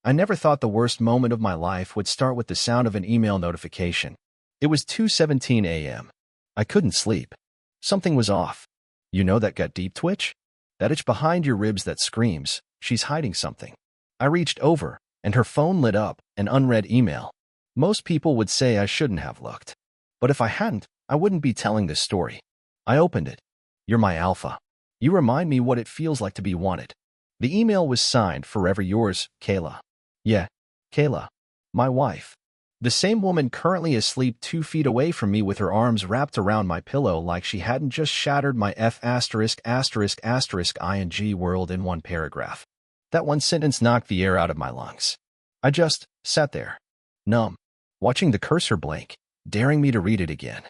I never thought the worst moment of my life would start with the sound of an email notification. It was 2:17 a.m. I couldn't sleep. Something was off. You know that gut deep twitch? That itch behind your ribs that screams, she's hiding something. I reached over, and her phone lit up, an unread email. Most people would say I shouldn't have looked. But if I hadn't, I wouldn't be telling this story. I opened it. You're my alpha. You remind me what it feels like to be wanted. The email was signed, "Forever yours, Kayla." Yeah, Kayla. My wife. The same woman currently asleep 2 feet away from me with her arms wrapped around my pillow like she hadn't just shattered my ing world in one paragraph. That one sentence knocked the air out of my lungs. I just sat there, numb, watching the cursor blink, daring me to read it again.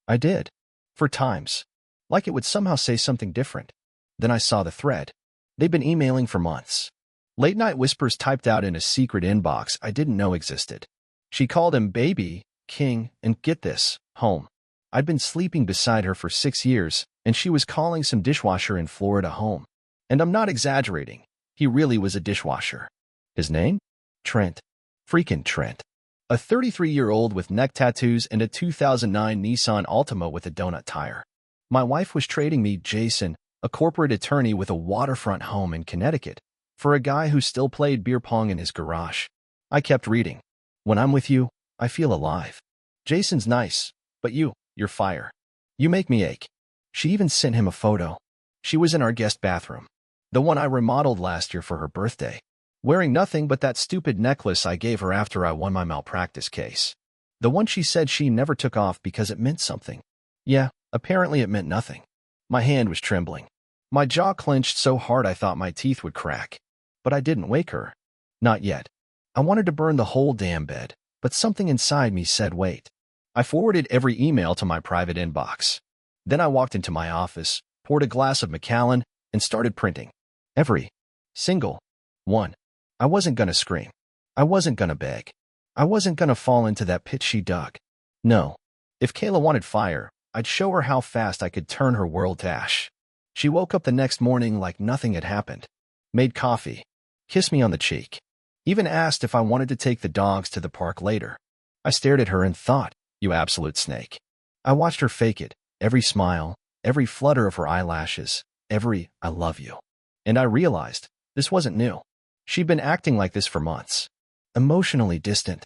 I did. For times. Like it would somehow say something different. Then I saw the thread. They'd been emailing for months. Late-night whispers typed out in a secret inbox I didn't know existed. She called him baby, king, and get this, home. I'd been sleeping beside her for 6 years, and she was calling some dishwasher in Florida home. And I'm not exaggerating. He really was a dishwasher. His name? Trent. Freaking Trent. A 33-year-old with neck tattoos and a 2009 Nissan Altima with a donut tire. My wife was trading me Jason, a corporate attorney with a waterfront home in Connecticut, for a guy who still played beer pong in his garage. I kept reading. When I'm with you, I feel alive. Jason's nice, but you're fire. You make me ache. She even sent him a photo. She was in our guest bathroom, the one I remodeled last year for her birthday, wearing nothing but that stupid necklace I gave her after I won my malpractice case. The one she said she never took off because it meant something. Yeah, apparently it meant nothing. My hand was trembling. My jaw clenched so hard I thought my teeth would crack. But I didn't wake her. Not yet. I wanted to burn the whole damn bed, but something inside me said wait. I forwarded every email to my private inbox. Then I walked into my office, poured a glass of Macallan, and started printing. Every single one. I wasn't gonna scream. I wasn't gonna beg. I wasn't gonna fall into that pit she dug. No. If Kayla wanted fire, I'd show her how fast I could turn her world to ash. She woke up the next morning like nothing had happened. Made coffee. Kissed me on the cheek. Even asked if I wanted to take the dogs to the park later. I stared at her and thought, you absolute snake. I watched her fake it, every smile, every flutter of her eyelashes, every I love you. And I realized, this wasn't new. She'd been acting like this for months. Emotionally distant.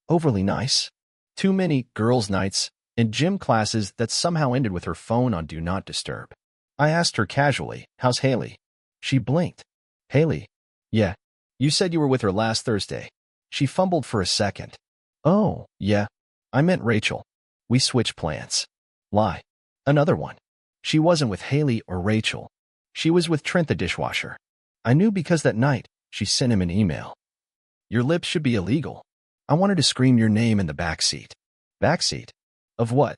Overly nice. Too many girls' nights and gym classes that somehow ended with her phone on Do Not Disturb. I asked her casually, how's Haley? She blinked. Haley? Yeah. You said you were with her last Thursday. She fumbled for a second. Oh, yeah. I meant Rachel. We switched plans. Lie. Another one. She wasn't with Haley or Rachel. She was with Trent the dishwasher. I knew because that night, she sent him an email. Your lips should be illegal. I wanted to scream your name in the backseat. Backseat? Of what?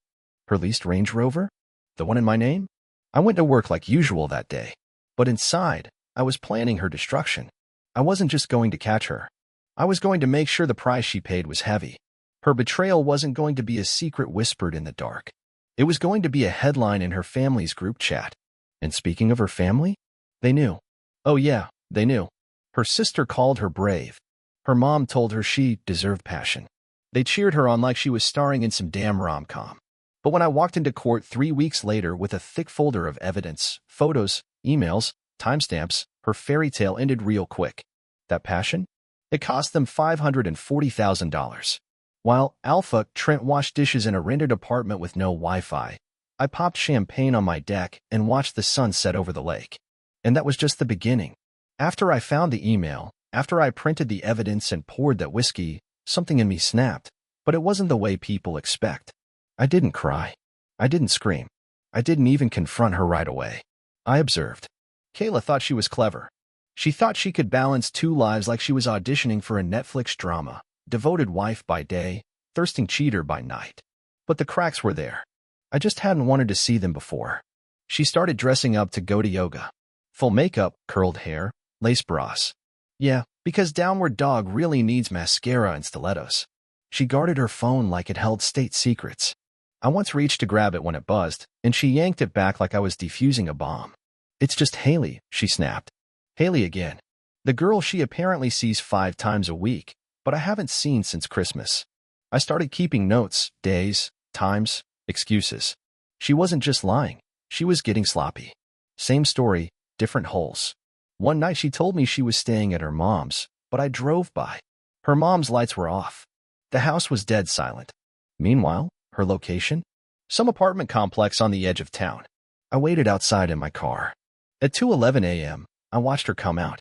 Her leased Range Rover? The one in my name? I went to work like usual that day. But inside, I was planning her destruction. I wasn't just going to catch her. I was going to make sure the price she paid was heavy. Her betrayal wasn't going to be a secret whispered in the dark. It was going to be a headline in her family's group chat. And speaking of her family, they knew. Oh yeah, they knew. Her sister called her brave. Her mom told her she deserved passion. They cheered her on like she was starring in some damn rom-com. But when I walked into court 3 weeks later with a thick folder of evidence, photos, emails, timestamps, her fairy tale ended real quick. That passion? It cost them $540,000. While Alpha Trent washed dishes in a rented apartment with no Wi-Fi, I popped champagne on my deck and watched the sun set over the lake. And that was just the beginning. After I found the email, after I printed the evidence and poured that whiskey, something in me snapped, but it wasn't the way people expect. I didn't cry. I didn't scream. I didn't even confront her right away. I observed. Kayla thought she was clever. She thought she could balance 2 lives like she was auditioning for a Netflix drama, devoted wife by day, thirsting cheater by night. But the cracks were there. I just hadn't wanted to see them before. She started dressing up to go to yoga. Full makeup, curled hair, lace bras. Yeah, because Downward Dog really needs mascara and stilettos. She guarded her phone like it held state secrets. I once reached to grab it when it buzzed, and she yanked it back like I was defusing a bomb. It's just Haley, she snapped. Haley again. The girl she apparently sees 5 times a week, but I haven't seen since Christmas. I started keeping notes, days, times, excuses. She wasn't just lying. She was getting sloppy. Same story, different holes. One night she told me she was staying at her mom's, but I drove by. Her mom's lights were off. The house was dead silent. Meanwhile, her location? Some apartment complex on the edge of town. I waited outside in my car. At 2:11 a.m., I watched her come out.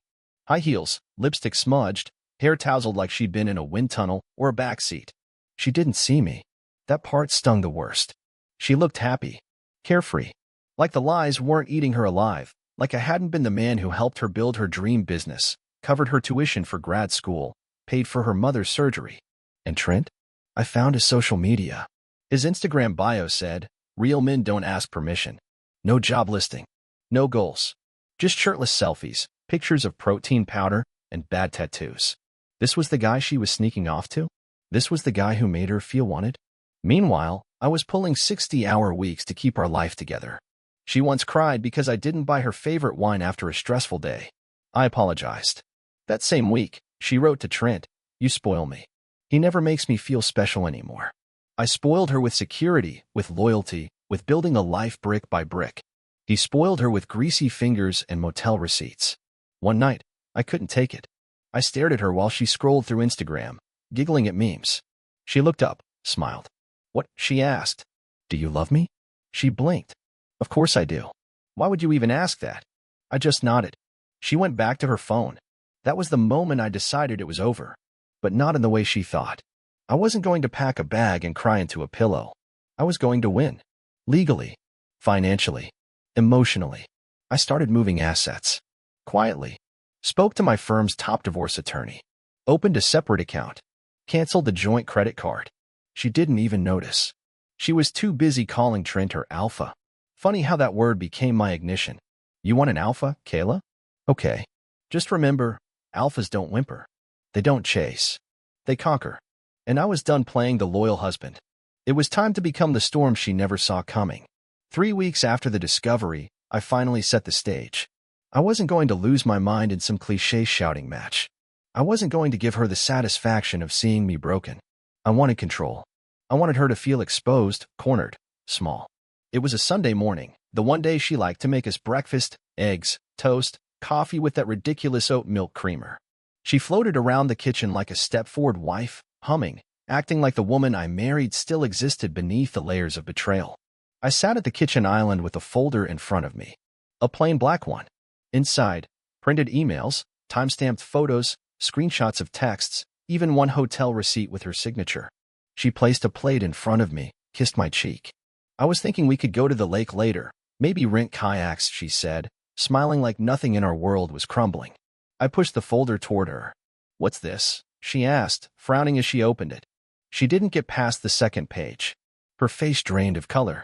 High heels, lipstick smudged, hair tousled like she'd been in a wind tunnel or a backseat. She didn't see me. That part stung the worst. She looked happy, carefree, like the lies weren't eating her alive, like I hadn't been the man who helped her build her dream business, covered her tuition for grad school, paid for her mother's surgery. And Trent? I found his social media. His Instagram bio said, "Real men don't ask permission." No job listing. No goals. Just shirtless selfies, pictures of protein powder, and bad tattoos. This was the guy she was sneaking off to? This was the guy who made her feel wanted? Meanwhile, I was pulling 60-hour weeks to keep our life together. She once cried because I didn't buy her favorite wine after a stressful day. I apologized. That same week, she wrote to Trent, "You spoil me. He never makes me feel special anymore." I spoiled her with security, with loyalty, with building a life brick by brick. He spoiled her with greasy fingers and motel receipts. One night, I couldn't take it. I stared at her while she scrolled through Instagram, giggling at memes. She looked up, smiled. "What?" she asked. "Do you love me?" She blinked. "Of course I do. Why would you even ask that?" I just nodded. She went back to her phone. That was the moment I decided it was over. But not in the way she thought. I wasn't going to pack a bag and cry into a pillow. I was going to win. Legally. Financially. Emotionally. I started moving assets. Quietly. Spoke to my firm's top divorce attorney. Opened a separate account. Canceled the joint credit card. She didn't even notice. She was too busy calling Trent her alpha. Funny how that word became my ignition. You want an alpha, Kayla? Okay. Just remember, alphas don't whimper. They don't chase. They conquer. And I was done playing the loyal husband. It was time to become the storm she never saw coming. 3 weeks after the discovery, I finally set the stage. I wasn't going to lose my mind in some cliché shouting match. I wasn't going to give her the satisfaction of seeing me broken. I wanted control. I wanted her to feel exposed, cornered, small. It was a Sunday morning, the one day she liked to make us breakfast, eggs, toast, coffee with that ridiculous oat milk creamer. She floated around the kitchen like a step-forward wife, humming, acting like the woman I married still existed beneath the layers of betrayal. I sat at the kitchen island with a folder in front of me. A plain black one. Inside, printed emails, time-stamped photos, screenshots of texts, even one hotel receipt with her signature. She placed a plate in front of me, kissed my cheek. I was thinking we could go to the lake later, maybe rent kayaks, she said, smiling like nothing in our world was crumbling. I pushed the folder toward her. "What's this?" she asked, frowning as she opened it. She didn't get past the second page. Her face drained of color.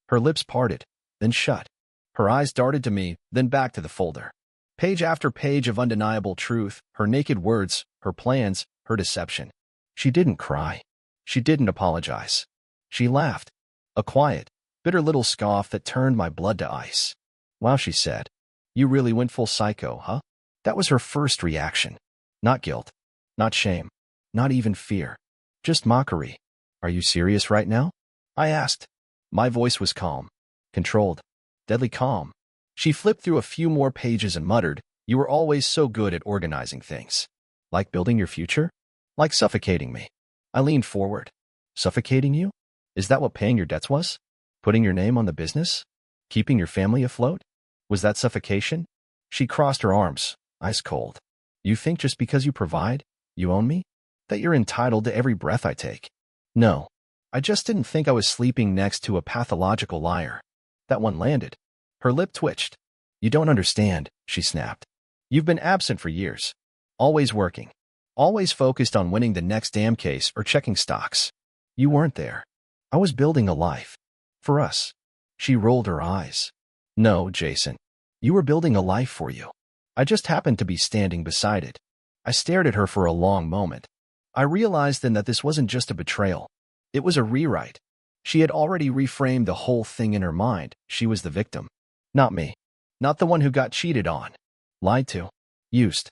Her lips parted, then shut. Her eyes darted to me, then back to the folder. Page after page of undeniable truth, her naked words, her plans, her deception. She didn't cry. She didn't apologize. She laughed. A quiet, bitter little scoff that turned my blood to ice. "Wow," she said. "You really went full psycho, huh?" That was her first reaction. Not guilt. Not shame. Not even fear. Just mockery. "Are you serious right now?" I asked. My voice was calm. Controlled. Deadly calm. She flipped through a few more pages and muttered, "You were always so good at organizing things. Like building your future? Like suffocating me." I leaned forward. "Suffocating you? Is that what paying your debts was? Putting your name on the business? Keeping your family afloat? Was that suffocation?" She crossed her arms, ice cold. "You think just because you provide, you own me? That you're entitled to every breath I take?" No. I just didn't think I was sleeping next to a pathological liar. That one landed. Her lip twitched. "You don't understand," she snapped. "You've been absent for years. Always working. Always focused on winning the next damn case or checking stocks. You weren't there. I was building a life. For us." She rolled her eyes. "No, Jason. You were building a life for you. I just happened to be standing beside it." I stared at her for a long moment. I realized then that this wasn't just a betrayal. It was a rewrite. She had already reframed the whole thing in her mind. She was the victim. Not me. Not the one who got cheated on. Lied to. Used.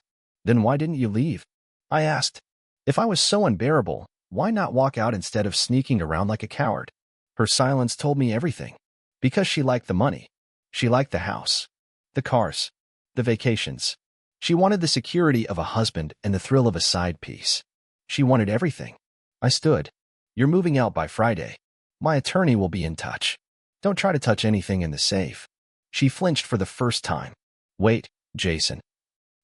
Then why didn't you leave? I asked. If I was so unbearable, why not walk out instead of sneaking around like a coward? Her silence told me everything. Because she liked the money. She liked the house, the cars, the vacations. She wanted the security of a husband and the thrill of a side piece. She wanted everything. I stood. You're moving out by Friday. My attorney will be in touch. Don't try to touch anything in the safe. She flinched for the first time. Wait, Jason.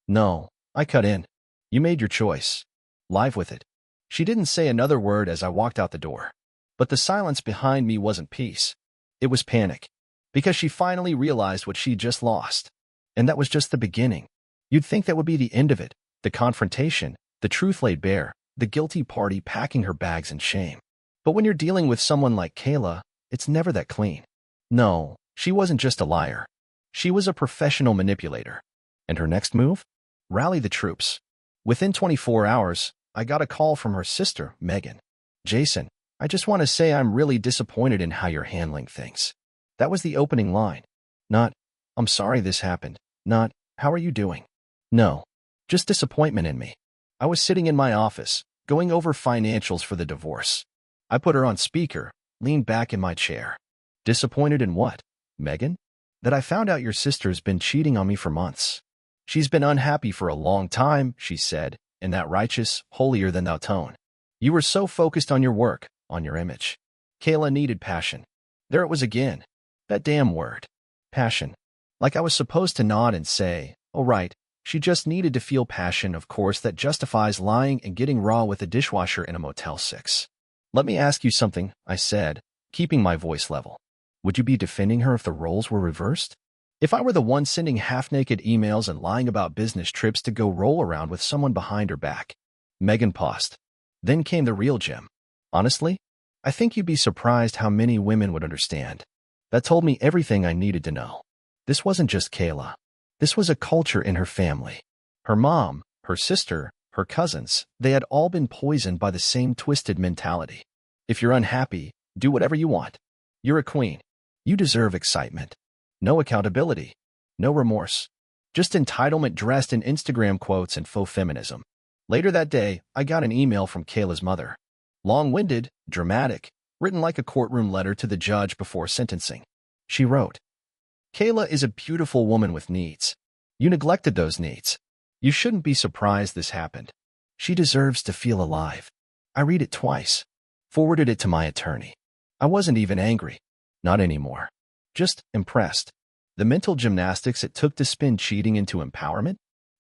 No, I cut in. You made your choice. Live with it. She didn't say another word as I walked out the door. But the silence behind me wasn't peace. It was panic. Because she finally realized what she just lost. And that was just the beginning. You'd think that would be the end of it, the confrontation, the truth laid bare, the guilty party packing her bags in shame. But when you're dealing with someone like Kayla, it's never that clean. No, she wasn't just a liar. She was a professional manipulator. And her next move? Rally the troops. Within 24 hours, I got a call from her sister, Megan. Jason, I just want to say I'm really disappointed in how you're handling things. That was the opening line. Not, I'm sorry this happened. Not, how are you doing? No, just disappointment in me. I was sitting in my office, going over financials for the divorce. I put her on speaker, leaned back in my chair. Disappointed in what, Megan? That I found out your sister's been cheating on me for months. She's been unhappy for a long time, she said, in that righteous, holier-than-thou tone. You were so focused on your work, on your image. Kayla needed passion. There it was again. That damn word. Passion. Like I was supposed to nod and say, oh right, she just needed to feel passion, of course, that justifies lying and getting raw with a dishwasher in a Motel 6. Let me ask you something, I said, keeping my voice level. Would you be defending her if the roles were reversed? If I were the one sending half-naked emails and lying about business trips to go roll around with someone behind her back? Megan paused. Then came the real gem. Honestly, I think you'd be surprised how many women would understand. That told me everything I needed to know. This wasn't just Kayla. This was a culture in her family. Her mom, her sister, her cousins, they had all been poisoned by the same twisted mentality. If you're unhappy, do whatever you want. You're a queen. You deserve excitement. No accountability. No remorse. Just entitlement dressed in Instagram quotes and faux feminism. Later that day, I got an email from Kayla's mother. Long-winded, dramatic, written like a courtroom letter to the judge before sentencing. She wrote, Kayla is a beautiful woman with needs. You neglected those needs. You shouldn't be surprised this happened. She deserves to feel alive. I read it twice. Forwarded it to my attorney. I wasn't even angry. Not anymore. Just impressed. The mental gymnastics it took to spin cheating into empowerment?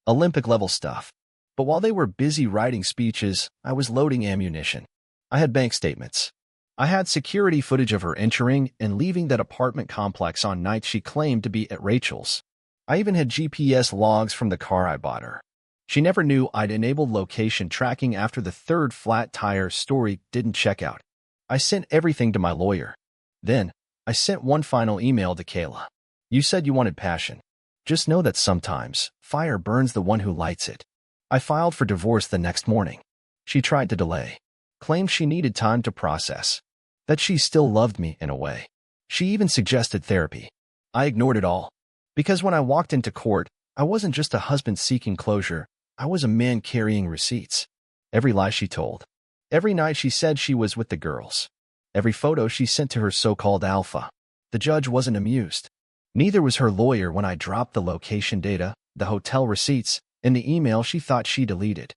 Olympic-level stuff. But while they were busy writing speeches, I was loading ammunition. I had bank statements. I had security footage of her entering and leaving that apartment complex on nights she claimed to be at Rachel's. I even had GPS logs from the car I bought her. She never knew I'd enabled location tracking after the third flat tire story didn't check out. I sent everything to my lawyer. Then, I sent one final email to Kayla. You said you wanted passion. Just know that sometimes, fire burns the one who lights it. I filed for divorce the next morning. She tried to delay. Claimed she needed time to process. That she still loved me in a way. She even suggested therapy. I ignored it all. Because when I walked into court, I wasn't just a husband seeking closure. I was a man carrying receipts. Every lie she told. Every night she said she was with the girls. Every photo she sent to her so-called alpha. The judge wasn't amused. Neither was her lawyer when I dropped the location data, the hotel receipts, and the email she thought she deleted.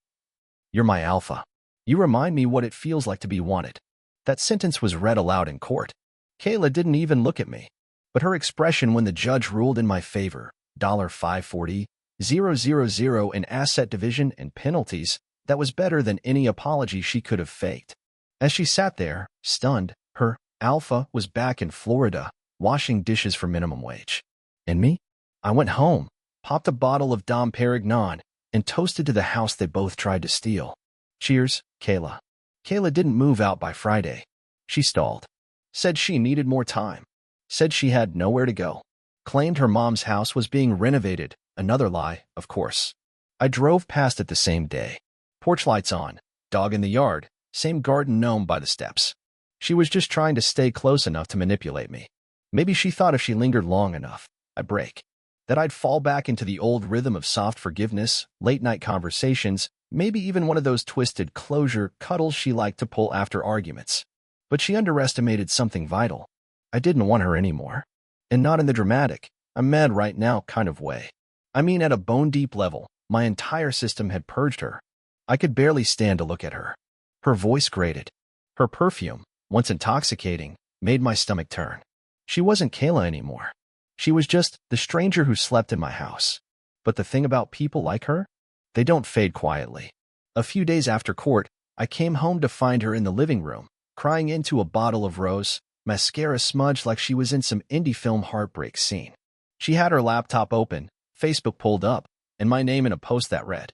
You're my alpha. You remind me what it feels like to be wanted. That sentence was read aloud in court. Kayla didn't even look at me. But her expression when the judge ruled in my favor, $540,000 in asset division and penalties, that was better than any apology she could have faked. As she sat there, stunned, her alpha was back in Florida, washing dishes for minimum wage. And me? I went home, popped a bottle of Dom Perignon, and toasted to the house they both tried to steal. Cheers, Kayla. Kayla didn't move out by Friday. She stalled. Said she needed more time. Said she had nowhere to go. Claimed her mom's house was being renovated. Another lie, of course. I drove past it the same day. Porch lights on, dog in the yard, same garden gnome by the steps. She was just trying to stay close enough to manipulate me. Maybe she thought if she lingered long enough, I'd break. that I'd fall back into the old rhythm of soft forgiveness, late-night conversations, maybe even one of those twisted closure cuddles she liked to pull after arguments. But she underestimated something vital. I didn't want her anymore. And not in the dramatic, I'm mad right now kind of way. I mean at a bone-deep level, my entire system had purged her. I could barely stand to look at her. Her voice grated. Her perfume, once intoxicating, made my stomach turn. She wasn't Kayla anymore. She was just the stranger who slept in my house. But the thing about people like her? They don't fade quietly. A few days after court, I came home to find her in the living room, crying into a bottle of rose, mascara smudged like she was in some indie film heartbreak scene. She had her laptop open, Facebook pulled up, and my name in a post that read,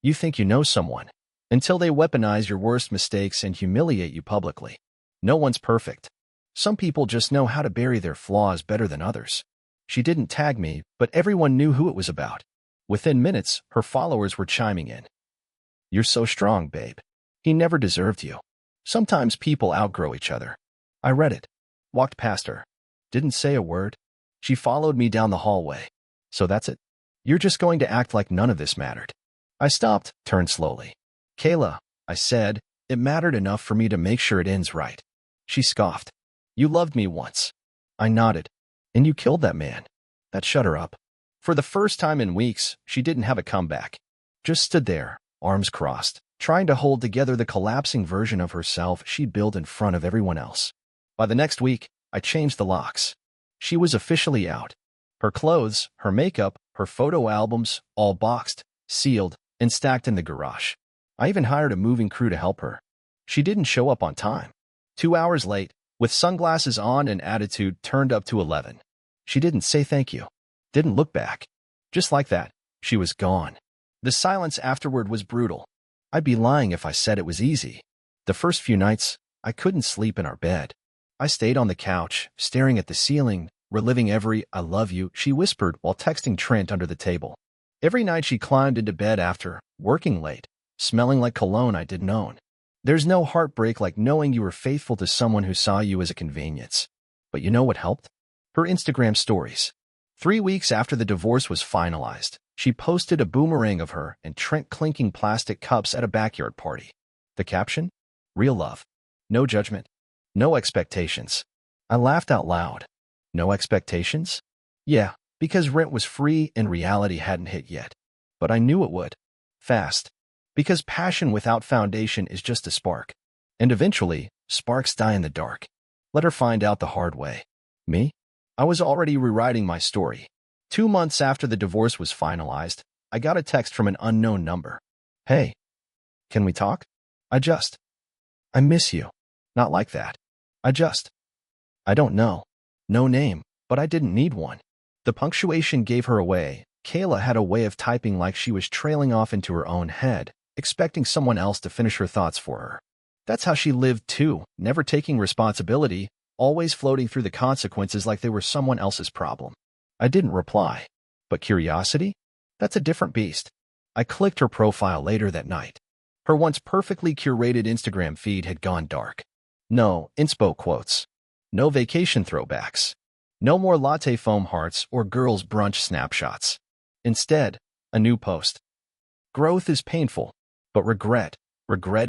"You think you know someone, until they weaponize your worst mistakes and humiliate you publicly. No one's perfect. Some people just know how to bury their flaws better than others." She didn't tag me, but everyone knew who it was about. Within minutes, her followers were chiming in. "You're so strong, babe. He never deserved you." Sometimes people outgrow each other. I read it, walked past her, didn't say a word. She followed me down the hallway. "So that's it? You're just going to act like none of this mattered?" I stopped, turned slowly. "Kayla," I said, "it mattered enough for me to make sure it ends right." She scoffed. "You loved me once." I nodded. "And you killed that man." That shut her up. For the first time in weeks, she didn't have a comeback. Just stood there, arms crossed, trying to hold together the collapsing version of herself she'd built in front of everyone else. By the next week, I changed the locks. She was officially out. Her clothes, her makeup, her photo albums, all boxed, sealed, and stacked in the garage. I even hired a moving crew to help her. She didn't show up on time. 2 hours late, with sunglasses on and attitude turned up to 11. She didn't say thank you. Didn't look back. Just like that, she was gone. The silence afterward was brutal. I'd be lying if I said it was easy. The first few nights, I couldn't sleep in our bed. I stayed on the couch, staring at the ceiling, reliving every "I love you" she whispered while texting Trent under the table. Every night she climbed into bed after, working late, smelling like cologne I didn't own. There's no heartbreak like knowing you were faithful to someone who saw you as a convenience. But you know what helped? Her Instagram stories. 3 weeks after the divorce was finalized, she posted a boomerang of her and Trent clinking plastic cups at a backyard party. The caption? "Real love. No judgment. No expectations." I laughed out loud. No expectations? Yeah, because rent was free and reality hadn't hit yet. But I knew it would. Fast. Because passion without foundation is just a spark. And eventually, sparks die in the dark. Let her find out the hard way. Me? I was already rewriting my story. 2 months after the divorce was finalized, I got a text from an unknown number. "Hey, can we talk? I miss you." Not like that. I don't know. No name, but I didn't need one. The punctuation gave her away. Kayla had a way of typing like she was trailing off into her own head, expecting someone else to finish her thoughts for her. That's how she lived too, never taking responsibility, always floating through the consequences like they were someone else's problem. I didn't reply. But curiosity? That's a different beast. I clicked her profile later that night. Her once perfectly curated Instagram feed had gone dark. No inspo quotes. No vacation throwbacks. No more latte foam hearts or girls' brunch snapshots. Instead, a new post. "Growth is painful, but regret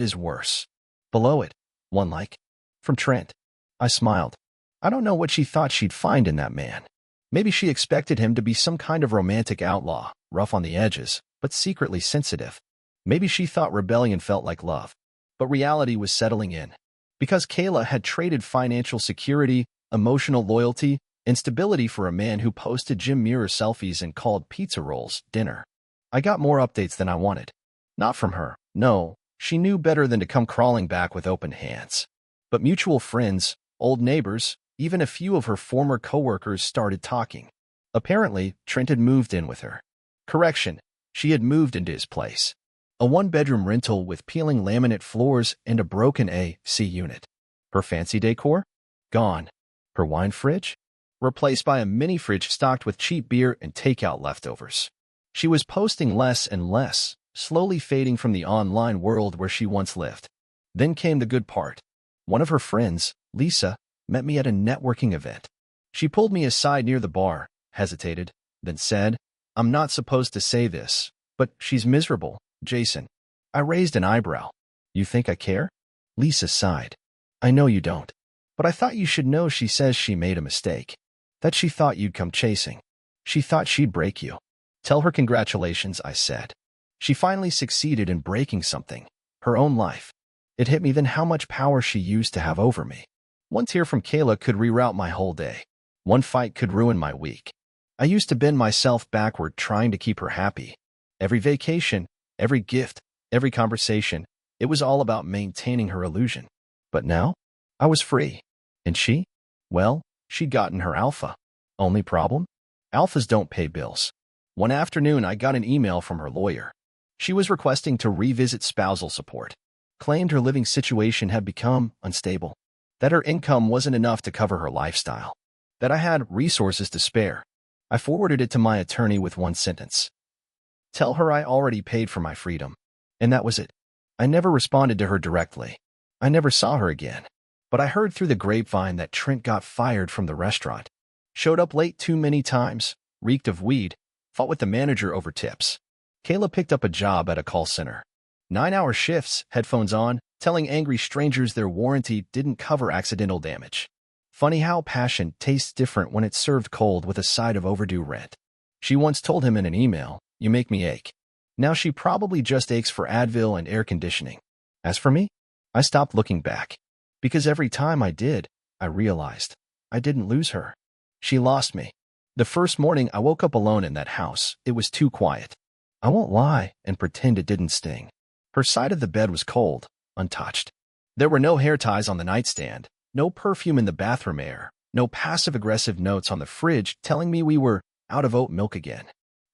is worse." Below it, one like. From Trent. I smiled. I don't know what she thought she'd find in that man. Maybe she expected him to be some kind of romantic outlaw, rough on the edges, but secretly sensitive. Maybe she thought rebellion felt like love. But reality was settling in. Because Kayla had traded financial security, emotional loyalty, and stability for a man who posted gym mirror selfies and called pizza rolls dinner. I got more updates than I wanted. Not from her, no. She knew better than to come crawling back with open hands. But mutual friends, old neighbors, even a few of her former coworkers started talking. Apparently, Trent had moved in with her. Correction, she had moved into his place. A one-bedroom rental with peeling laminate floors and a broken AC unit. Her fancy decor? Gone. Her wine fridge? Replaced by a mini fridge stocked with cheap beer and takeout leftovers. She was posting less and less, slowly fading from the online world where she once lived. Then came the good part. One of her friends, Lisa, met me at a networking event. She pulled me aside near the bar, hesitated, then said, "I'm not supposed to say this, but she's miserable, Jason." I raised an eyebrow. "You think I care?" Lisa sighed. "I know you don't. But I thought you should know she says she made a mistake. That she thought you'd come chasing. She thought she'd break you." "Tell her congratulations," I said. She finally succeeded in breaking something, her own life. It hit me then how much power she used to have over me. One tear from Kayla could reroute my whole day. One fight could ruin my week. I used to bend myself backward trying to keep her happy. Every vacation, every gift, every conversation, it was all about maintaining her illusion. But now, I was free. And she? Well, she'd gotten her alpha. Only problem? Alphas don't pay bills. One afternoon, I got an email from her lawyer. She was requesting to revisit spousal support. Claimed her living situation had become unstable. That her income wasn't enough to cover her lifestyle. That I had resources to spare. I forwarded it to my attorney with one sentence. "Tell her I already paid for my freedom." And that was it. I never responded to her directly. I never saw her again. But I heard through the grapevine that Trent got fired from the restaurant. Showed up late too many times, reeked of weed, fought with the manager over tips. Kayla picked up a job at a call center. 9-hour shifts, headphones on, telling angry strangers their warranty didn't cover accidental damage. Funny how passion tastes different when it's served cold with a side of overdue rent. She once told him in an email, "You make me ache." Now she probably just aches for Advil and air conditioning. As for me, I stopped looking back. Because every time I did, I realized I didn't lose her. She lost me. The first morning I woke up alone in that house, it was too quiet. I won't lie and pretend it didn't sting. Her side of the bed was cold, untouched. There were no hair ties on the nightstand, no perfume in the bathroom air, no passive-aggressive notes on the fridge telling me we were out of oat milk again.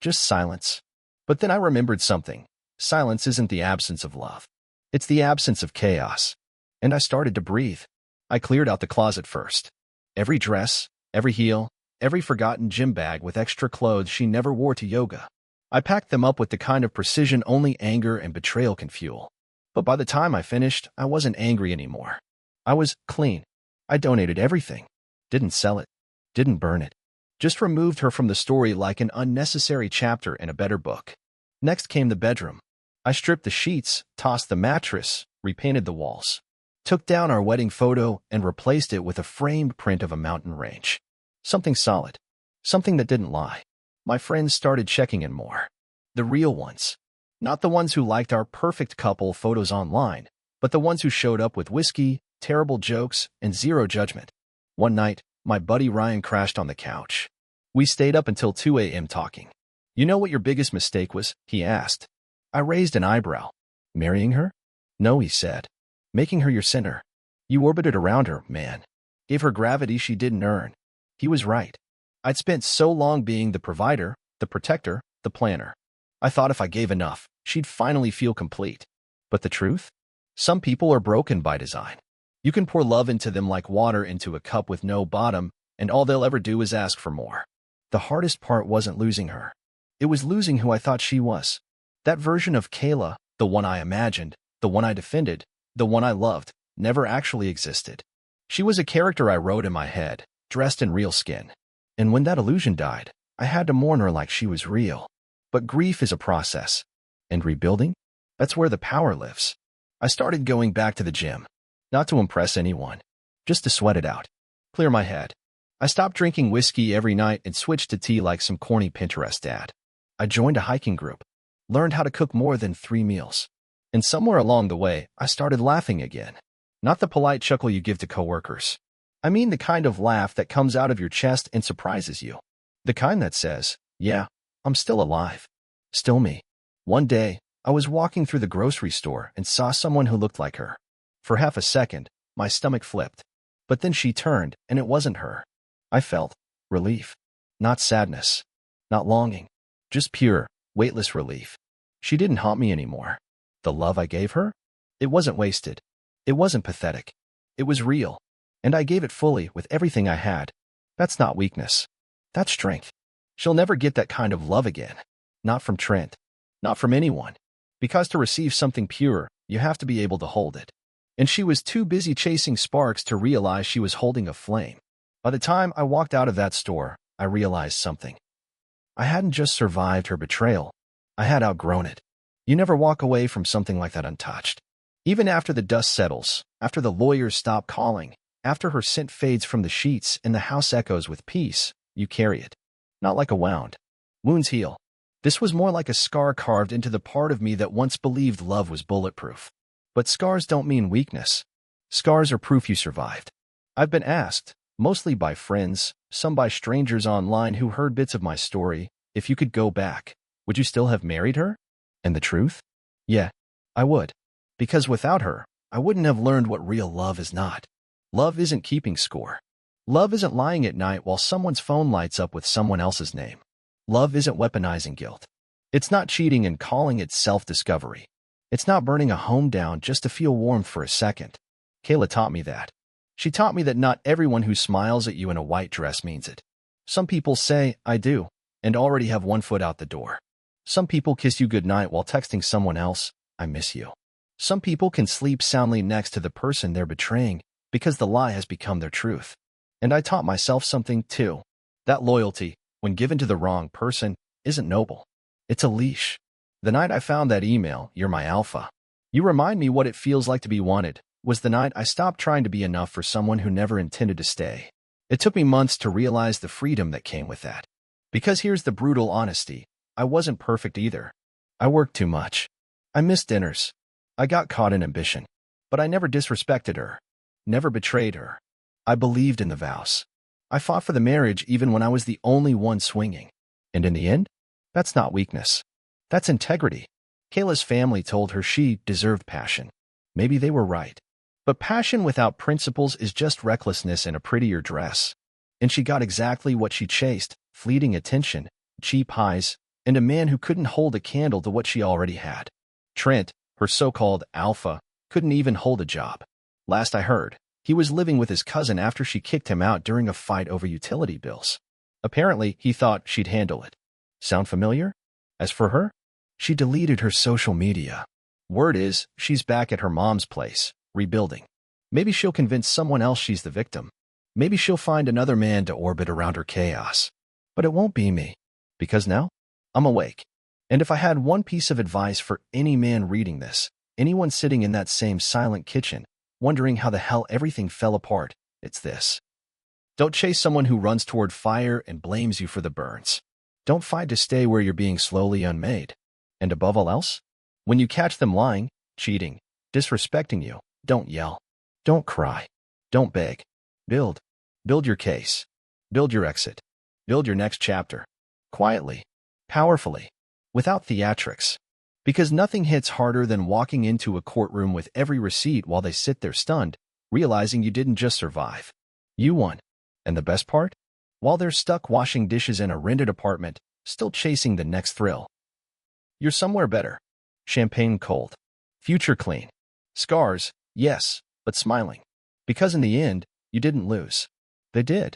Just silence. But then I remembered something. Silence isn't the absence of love. It's the absence of chaos. And I started to breathe. I cleared out the closet first. Every dress, every heel, every forgotten gym bag with extra clothes she never wore to yoga. I packed them up with the kind of precision only anger and betrayal can fuel. But by the time I finished, I wasn't angry anymore. I was clean. I donated everything. Didn't sell it. Didn't burn it. Just removed her from the story like an unnecessary chapter in a better book. Next came the bedroom. I stripped the sheets, tossed the mattress, repainted the walls. Took down our wedding photo and replaced it with a framed print of a mountain range. Something solid. Something that didn't lie. My friends started checking in more. The real ones. Not the ones who liked our perfect couple photos online, but the ones who showed up with whiskey, terrible jokes, and zero judgment. One night, my buddy Ryan crashed on the couch. We stayed up until 2 a.m. talking. "You know what your biggest mistake was?" he asked. I raised an eyebrow. "Marrying her?" "No," he said. "Making her your center. You orbited around her, man. Gave her gravity she didn't earn." He was right. I'd spent so long being the provider, the protector, the planner. I thought if I gave enough, she'd finally feel complete. But the truth? Some people are broken by design. You can pour love into them like water into a cup with no bottom, and all they'll ever do is ask for more. The hardest part wasn't losing her. It was losing who I thought she was. That version of Kayla, the one I imagined, the one I defended, the one I loved, never actually existed. She was a character I wrote in my head, dressed in real skin. And when that illusion died, I had to mourn her like she was real. But grief is a process. And rebuilding? That's where the power lives. I started going back to the gym. Not to impress anyone. Just to sweat it out. Clear my head. I stopped drinking whiskey every night and switched to tea like some corny Pinterest dad. I joined a hiking group. Learned how to cook more than 3 meals. And somewhere along the way, I started laughing again. Not the polite chuckle you give to coworkers. I mean the kind of laugh that comes out of your chest and surprises you. The kind that says, yeah, I'm still alive. Still me. One day, I was walking through the grocery store and saw someone who looked like her. For half a second, my stomach flipped. But then she turned, and it wasn't her. I felt relief. Not sadness. Not longing. Just pure, weightless relief. She didn't haunt me anymore. The love I gave her? It wasn't wasted. It wasn't pathetic. It was real. And I gave it fully with everything I had. That's not weakness. That's strength. She'll never get that kind of love again. Not from Trent. Not from anyone. Because to receive something pure, you have to be able to hold it. And she was too busy chasing sparks to realize she was holding a flame. By the time I walked out of that store, I realized something. I hadn't just survived her betrayal. I had outgrown it. You never walk away from something like that untouched. Even after the dust settles, after the lawyers stop calling, after her scent fades from the sheets and the house echoes with peace, you carry it. Not like a wound. Wounds heal. This was more like a scar carved into the part of me that once believed love was bulletproof. But scars don't mean weakness. Scars are proof you survived. I've been asked, mostly by friends, some by strangers online who heard bits of my story, if you could go back, would you still have married her? And the truth? Yeah, I would. Because without her, I wouldn't have learned what real love is not. Love isn't keeping score. Love isn't lying at night while someone's phone lights up with someone else's name. Love isn't weaponizing guilt. It's not cheating and calling it self-discovery. It's not burning a home down just to feel warm for a second. Kayla taught me that. She taught me that not everyone who smiles at you in a white dress means it. Some people say, I do, and already have one foot out the door. Some people kiss you goodnight while texting someone else, I miss you. Some people can sleep soundly next to the person they're betraying because the lie has become their truth. And I taught myself something too. That loyalty, when given to the wrong person, isn't noble. It's a leash. The night I found that email, "You're my alpha. You remind me what it feels like to be wanted," was the night I stopped trying to be enough for someone who never intended to stay. It took me months to realize the freedom that came with that. Because here's the brutal honesty. I wasn't perfect either. I worked too much. I missed dinners. I got caught in ambition. But I never disrespected her. Never betrayed her. I believed in the vows. I fought for the marriage even when I was the only one swinging. And in the end, that's not weakness. That's integrity. Kayla's family told her she deserved passion. Maybe they were right. But passion without principles is just recklessness in a prettier dress. And she got exactly what she chased: fleeting attention, cheap highs, and a man who couldn't hold a candle to what she already had. Trent, her so-called alpha, couldn't even hold a job. Last I heard, he was living with his cousin after she kicked him out during a fight over utility bills. Apparently, he thought she'd handle it. Sound familiar? As for her, she deleted her social media. Word is, she's back at her mom's place, rebuilding. Maybe she'll convince someone else she's the victim. Maybe she'll find another man to orbit around her chaos. But it won't be me. Because now, I'm awake. And if I had one piece of advice for any man reading this, anyone sitting in that same silent kitchen, wondering how the hell everything fell apart, it's this. Don't chase someone who runs toward fire and blames you for the burns. Don't fight to stay where you're being slowly unmade. And above all else, when you catch them lying, cheating, disrespecting you, don't yell. Don't cry. Don't beg. Build. Build your case. Build your exit. Build your next chapter. Quietly. Powerfully. Without theatrics. Because nothing hits harder than walking into a courtroom with every receipt while they sit there stunned, realizing you didn't just survive. You won. And the best part? While they're stuck washing dishes in a rented apartment, still chasing the next thrill. You're somewhere better. Champagne cold. Future clean. Scars, yes, but smiling. Because in the end, you didn't lose. They did.